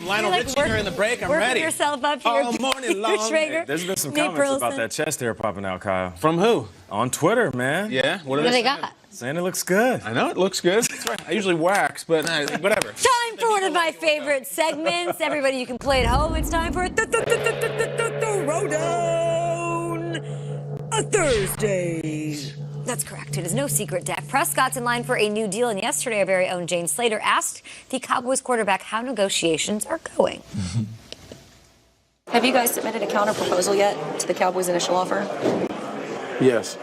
Lionel Richie during the break. I'm working ready. Yourself up here. All morning long. Hey, there's been some comments about that chest hair popping out, Kyle. From who? On Twitter, man. Yeah. What do they got? Saying it looks good. I know it looks good. That's right. I usually wax, but whatever. Time for one of my favorite segments. Everybody, you can play at home. It's time for Throwdown, a Thursday. That's correct. It is no secret Dak Prescott's in line for a new deal, and yesterday our very own Jane Slater asked the Cowboys quarterback how negotiations are going. Have you guys submitted a counter proposal yet to the Cowboys' initial offer? Yes.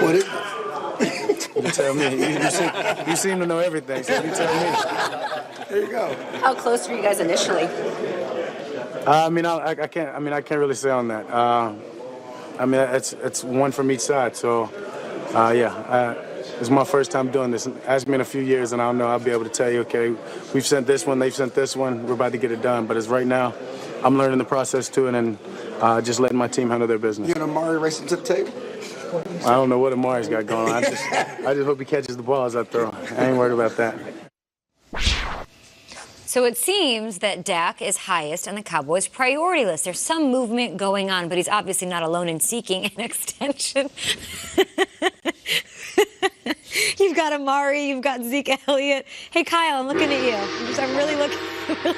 What is it? You tell me. You seem to know everything, so you tell me. There you go. How close were you guys initially? I can't really say on that. It's one from each side. So, it's my first time doing this. Ask me in a few years, and I'll be able to tell you. Okay, we've sent this one, they've sent this one. We're about to get it done. But as right now, I'm learning the process too, and then just letting my team handle their business. You and Amari racing to the table? I don't know what Amari's got going on. I just hope he catches the ball as I throw. I ain't worried about that. So it seems that Dak is highest on the Cowboys' priority list. There's some movement going on, but he's obviously not alone in seeking an extension. You've got Amari, you've got Zeke Elliott. Hey, Kyle, I'm looking at you. I'm really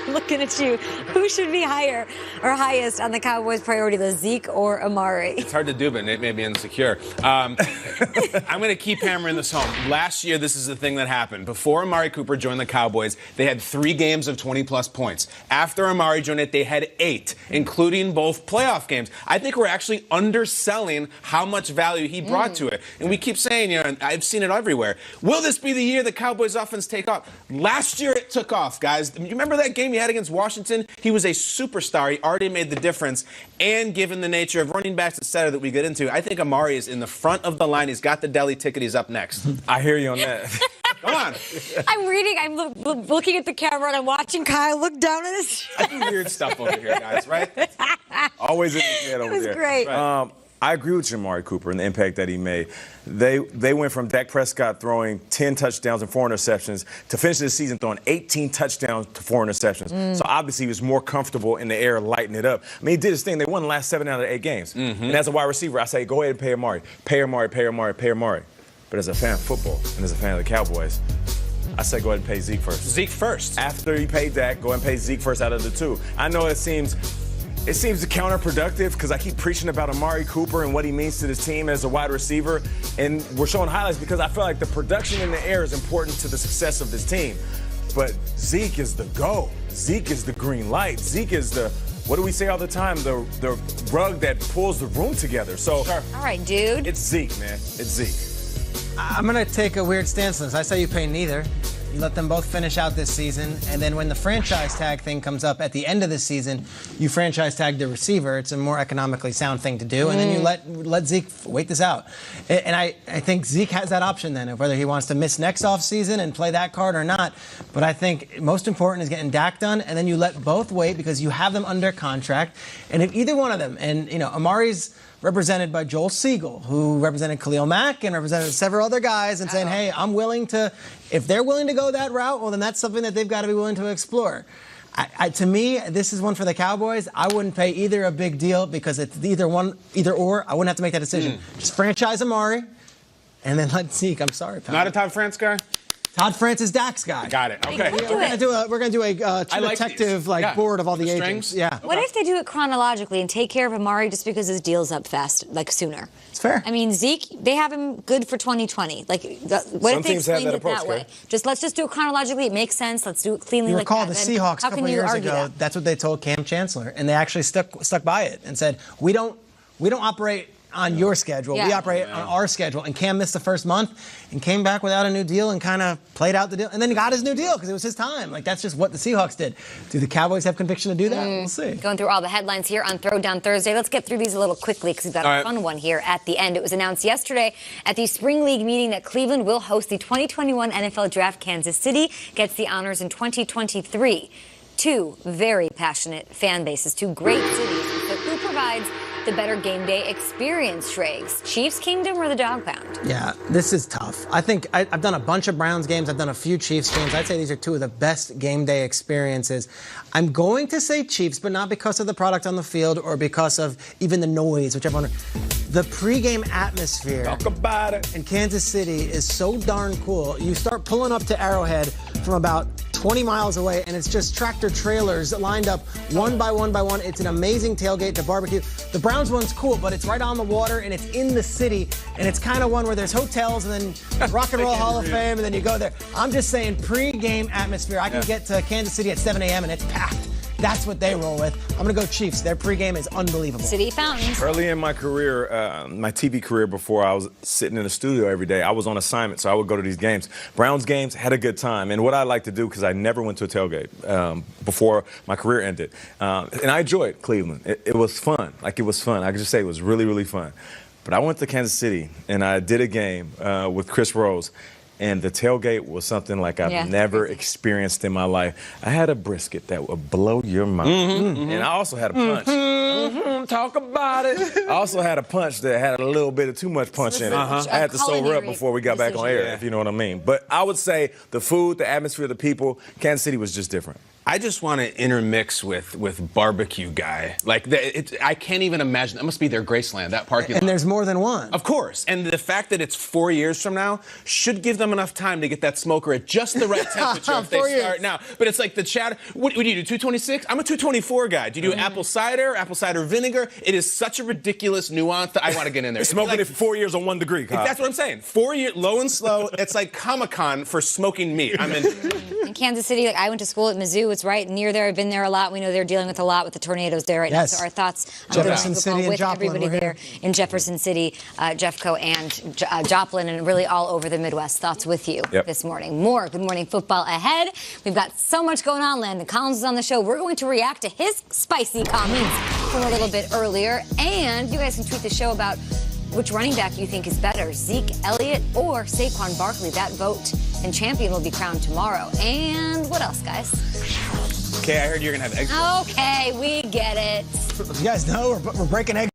looking at you. Who should be higher or highest on the Cowboys' priority list, Zeke or Amari? It's hard to do, but Nate may be insecure. I'm going to keep hammering this home. Last year, this is the thing that happened. Before Amari Cooper joined the Cowboys, they had 3 games of 20-plus points. After Amari joined it, they had 8, including both playoff games. I think we're actually underselling how much value he brought to it. And we keep saying, and I've seen it everywhere. Will this be the year the Cowboys offense take off? Last year it took off, guys. You remember that game he had against Washington? He was a superstar. He already made the difference. And given the nature of running backs, et cetera, that we get into, I think Amari is in the front of the line. He's got the deli ticket. He's up next. I hear you on that. Come on. I'm looking at the camera and I'm watching Kyle look down at his chest. I do weird stuff over here, guys, right? Always in his head over there. It was great. Right. I agree with you, Amari Cooper, and the impact that he made. They went from Dak Prescott throwing 10 touchdowns and 4 interceptions to finish the season throwing 18 touchdowns to 4 interceptions. So obviously he was more comfortable in the air, lighting it up. I mean, he did his thing. They won the last 7 out of 8 games. And as a wide receiver, I say, go ahead and pay Amari. Pay Amari, pay Amari, pay Amari. But as a fan of football and as a fan of the Cowboys, I say go ahead and pay Zeke first. Zeke first. After you pay Dak, go ahead and pay Zeke first out of the 2. I know it seems counterproductive because I keep preaching about Amari Cooper and what he means to this team as a wide receiver. And we're showing highlights because I feel like the production in the air is important to the success of this team. But Zeke is the go. Zeke is the green light. Zeke is the, what do we say all the time? The rug that pulls the room together. So, all right, dude. It's Zeke, man. It's Zeke. I'm going to take a weird stance on this. I say you pay neither. You let them both finish out this season, and then when the franchise tag thing comes up at the end of the season, you franchise tag the receiver. It's a more economically sound thing to do, and then you let Zeke wait this out. And I think Zeke has that option then of whether he wants to miss next offseason and play that card or not. But I think most important is getting Dak done, and then you let both wait because you have them under contract. And if either one of them, and Amari's represented by Joel Siegel, who represented Khalil Mack and represented several other guys, and saying, hey, I'm willing to, if they're willing to go that route, well, then that's something that they've got to be willing to explore. To me, this is one for the Cowboys. I wouldn't pay either a big deal because it's either or. I wouldn't have to make that decision. Just franchise Amari and then let Zeke. I'm sorry, pal. Not a Todd France guy? Todd France is Dak's guy. Got it. Okay. We're gonna do a true detective board of all the agents. Yeah. What if they do it chronologically and take care of Amari just because his deal's up fast, like sooner? It's fair. I mean, Zeke, they have him good for 2020. Like, what if they explained it that way? Let's just do it chronologically. It makes sense. Let's do it cleanly. You recall like that. The Seahawks a couple years ago. That's what they told Cam Chancellor, and they actually stuck by it and said, we don't operate on your schedule. We operate on our schedule. And Cam missed the first month and came back without a new deal and kind of played out the deal. And then he got his new deal because it was his time. Like, that's just what the Seahawks did. Do the Cowboys have conviction to do that? We'll see. Going through all the headlines here on Throwdown Thursday. Let's get through these a little quickly because we've got a fun one here at the end. It was announced yesterday at the Spring League meeting that Cleveland will host the 2021 NFL Draft. Kansas City gets the honors in 2023. 2 very passionate fan bases, 2 great cities. So who provides the better game day experience, Triggs? Chiefs Kingdom or the Dog Pound? Yeah, this is tough. I think I've done a bunch of Browns games. I've done a few Chiefs games. I'd say these are two of the best game day experiences. I'm going to say Chiefs, but not because of the product on the field or because of even the noise, whichever one. The pregame atmosphere Talk about it. in Kansas City is so darn cool. You start pulling up to Arrowhead from about 20 miles away, and it's just tractor trailers lined up one by one by one. It's an amazing tailgate to barbecue. The Browns one's cool, but it's right on the water, and it's in the city, and it's kind of one where there's hotels and then Rock and Roll Hall of Fame, and then you go there. I'm just saying pre-game atmosphere. I can get to Kansas City at 7 a.m., and it's packed. That's what they roll with. I'm going to go Chiefs. Their pregame is unbelievable. City Fountains. Early in my career, my TV career, before I was sitting in the studio every day, I was on assignment, so I would go to these games. Browns games, had a good time. And what I like to do, because I never went to a tailgate before my career ended, and I enjoyed Cleveland. It was fun. Like, it was fun. I could just say it was really, really fun. But I went to Kansas City, and I did a game with Chris Rose. And the tailgate was something like I've never experienced in my life. I had a brisket that would blow your mind. And I also had a punch. Talk about it. I also had a punch that had a little bit of too much punch in it. I had to sober up before we got back on air, if you know what I mean. But I would say the food, the atmosphere, the people, Kansas City was just different. I just want to intermix with barbecue guy. Like, I can't even imagine. That must be their Graceland, that parking lot. And there's more than one. Of course. And the fact that it's 4 years from now should give them enough time to get that smoker at just the right temperature if they start now. But it's like the chat. What do you do, 226? I'm a 224 guy. Do you do apple cider vinegar? It is such a ridiculous nuance that I want to get in there. Smoking it for 4 years on 1 degree, Kyle. That's what I'm saying. 4 years, low and slow. It's like Comic-Con for smoking meat. I'm in. In Kansas City, like, I went to school at Mizzou. It's right near there. I've been there a lot. We know they're dealing with a lot with the tornadoes there right now. So our thoughts on Jefferson City and with Joplin. everybody there in Jefferson City, Jeffco and Joplin, and really all over the Midwest. Thoughts with you this morning. More Good Morning Football ahead. We've got so much going on. Landon Collins is on the show. We're going to react to his spicy comments from a little bit earlier. And you guys can tweet the show about which running back you think is better, Zeke Elliott or Saquon Barkley. That vote and champion will be crowned tomorrow. And what else, guys? Okay, I heard you're going to have eggs. Okay, we get it. You guys know we're breaking eggs.